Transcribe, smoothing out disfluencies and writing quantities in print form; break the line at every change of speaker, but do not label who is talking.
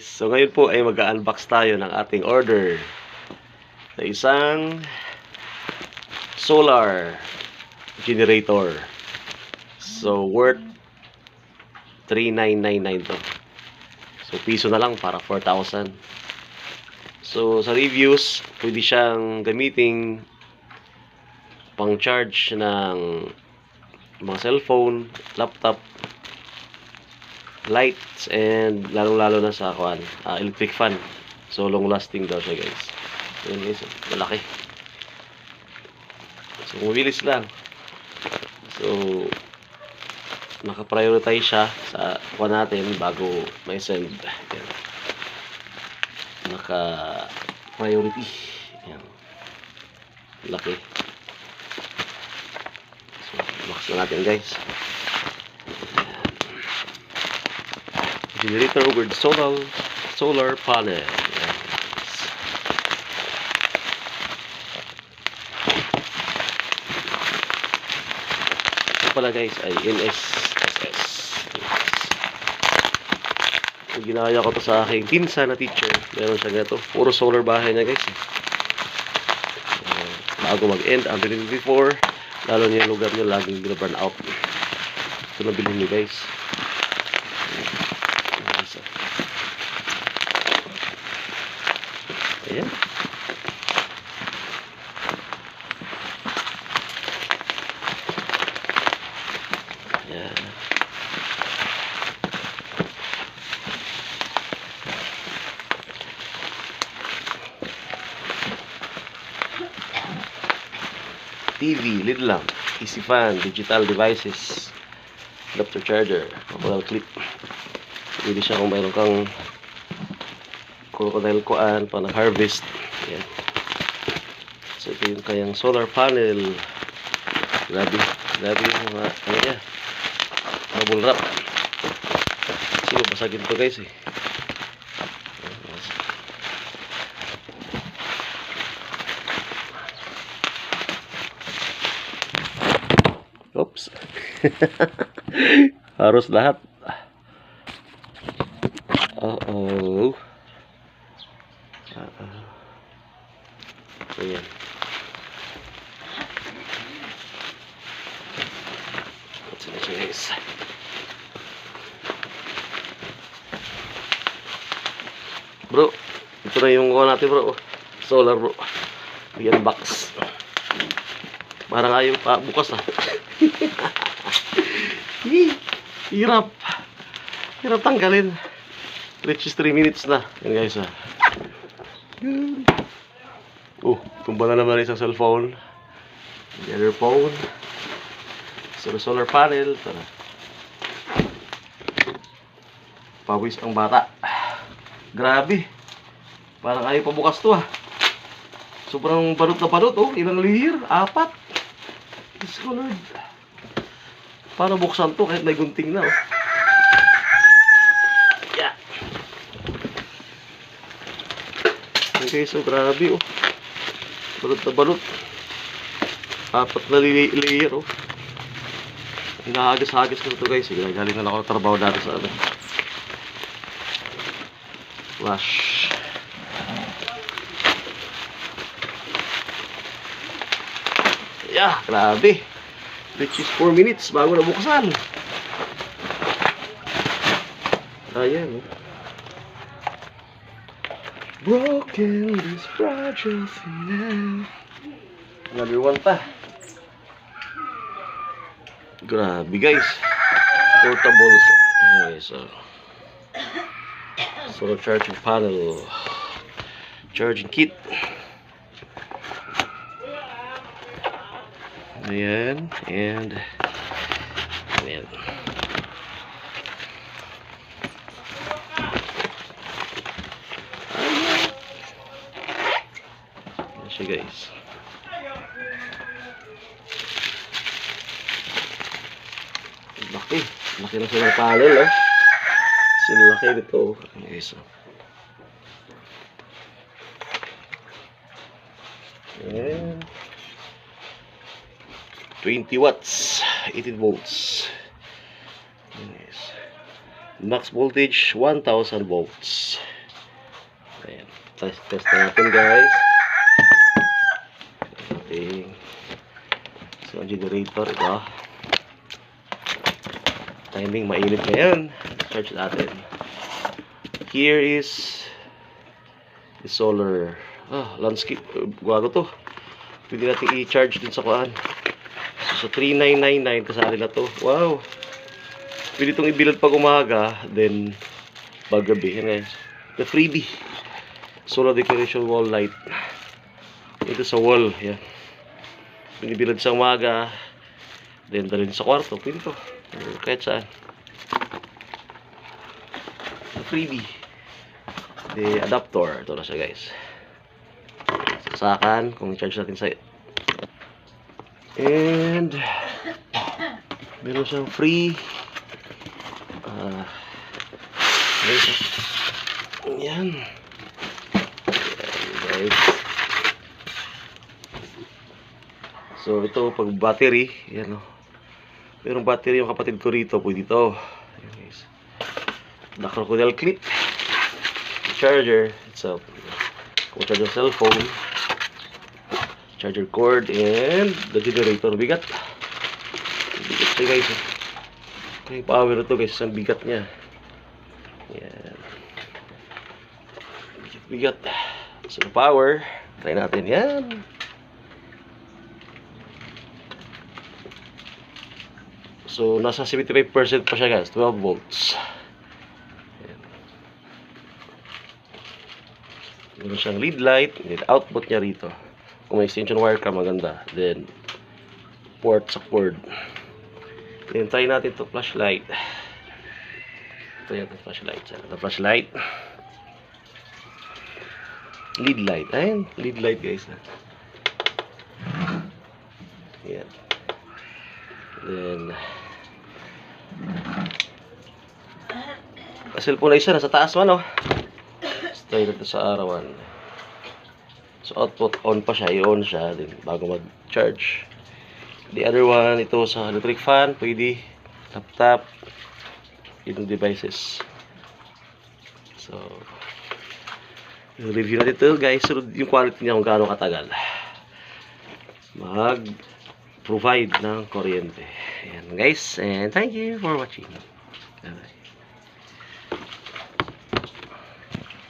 So ngayon po ay mag-unbox tayo ng ating order na isang solar generator. So worth 3,999 to. So piso na lang para 4,000. So sa reviews, pwede siyang gamiting pang charge ng mga cellphone, laptop, lights, and lalong-lalo na sa electric fan. So long lasting daw siya, guys. Ayan guys, malaki. So mabilis lang. So naka-prioritize siya sa natin bago may send. Ayan. Naka-priority. Ayan. Laki. So box na natin, guys. Generator with solar panel. Yes. Ito pala, guys, ay NSSS. So, ginaya ko to sa aking pinsa na teacher. Meron siya ganito. Puro solar bahay na, guys. Bago mag-end ang 2024, lalo niya yung lugar niyo laging bina-burn out. Ito na bilhin niyo, guys. Ayan. Ayan. TV, lid lamp, AC fan, digital devices, adapter charger, mobile clip. Pwede siya kung mayroon kang crocodile kuan pa nag-harvest. Ayan. So ito yung kayang solar panel. Grabe yung mga ano niya, bubble wrap. Kasi basagin to, guys, eh. Oops. Harus lahat. Uh-oh. Ayan. What's in the case? Bro, ito na yung kuha natin, bro. Solar, bro. Ayan, box. Parang ayaw pa bukas, ah. Hirap. Hirap tanggalin. Reaches 3 minutes na. Yan, guys, ah. Tumba na naman isang cellphone. The other phone. So, solar panel. Tara. Pawis ang bata. Grabe. Parang ayaw pabukas to, ah. Sobrang balot na balot, oh. Ilang layer? 4. Diyos ko, Lord. Paano buksan to kahit may gunting na, oh. Yeah. Okay, so grabe, oh. Balot na balot. 4 na layer, oh. Hinahagas-hagas ko ito, guys. Galing na ako trabaho dati sa ano. Flash. Yeah, grabe. Which is 4 minutes bago nabuksan. Ayan, oh. Broken this fragile thing. Another one pa. Grabe, guys. Portable. Okay, so solar charging panel. Charging kit. Ayan. And ayan. Ayan siya, guys. Laki na solar panel, oh. Sinlaki nito. Okay, so ayan. 20 watts, 18 volts. Yes. Max voltage 1000 volts. Ayan. Test na natin guys. Ating so generator ito. Timing mainit ngayon. Charge natin. Here is the solar landscape. Gago to. Pwede natin i-charge din sa kuan. So 3999 kasali na to. Wow. Pwede itong ibilad pag umaga, then pag gabi. Yan guys. The freebie. Solar decoration wall light. Ito sa wall. Yan. Pinibilad sa umaga, then dalhin sa kwarto. Pwede to. Kahit saan. The freebie. The adapter. Ito na siya guys. Saksakan kung i-charge natin sa and meron siyang free yan guys. So ito pag battery yan o. Merong battery yung kapatid ko rito. Pwede ito. Yan guys. The crocodile clip. Charger itself. Kung charge yung cellphone. Charger cord and the generator. Bigat. Bigat siya guys. Okay, power ito guys. Ang bigat niya. Yan. Bigat. So power. Try natin yan. So nasa 75% pa siya guys. 12 volts. Yan. Meron siyang lead light. Then output niya rito. Kung may extension wire ka, maganda. Then, port sa cord. Then, try natin ito, flashlight. Ito yung flashlight. Ito flashlight. Lead light. Ayan, lead light guys. Ayan. Then, cellphone na isa, nasa taas man, oh. Try natin sa arawan. So output on pa siya, i-on siya din bago mag-charge. The other one, ito sa electric fan, pwede laptop, yung devices. So review natin ito guys, so yung quality niya kung gaano katagal mag-provide ng kuryente. Ayan guys, and thank you for watching. Bye.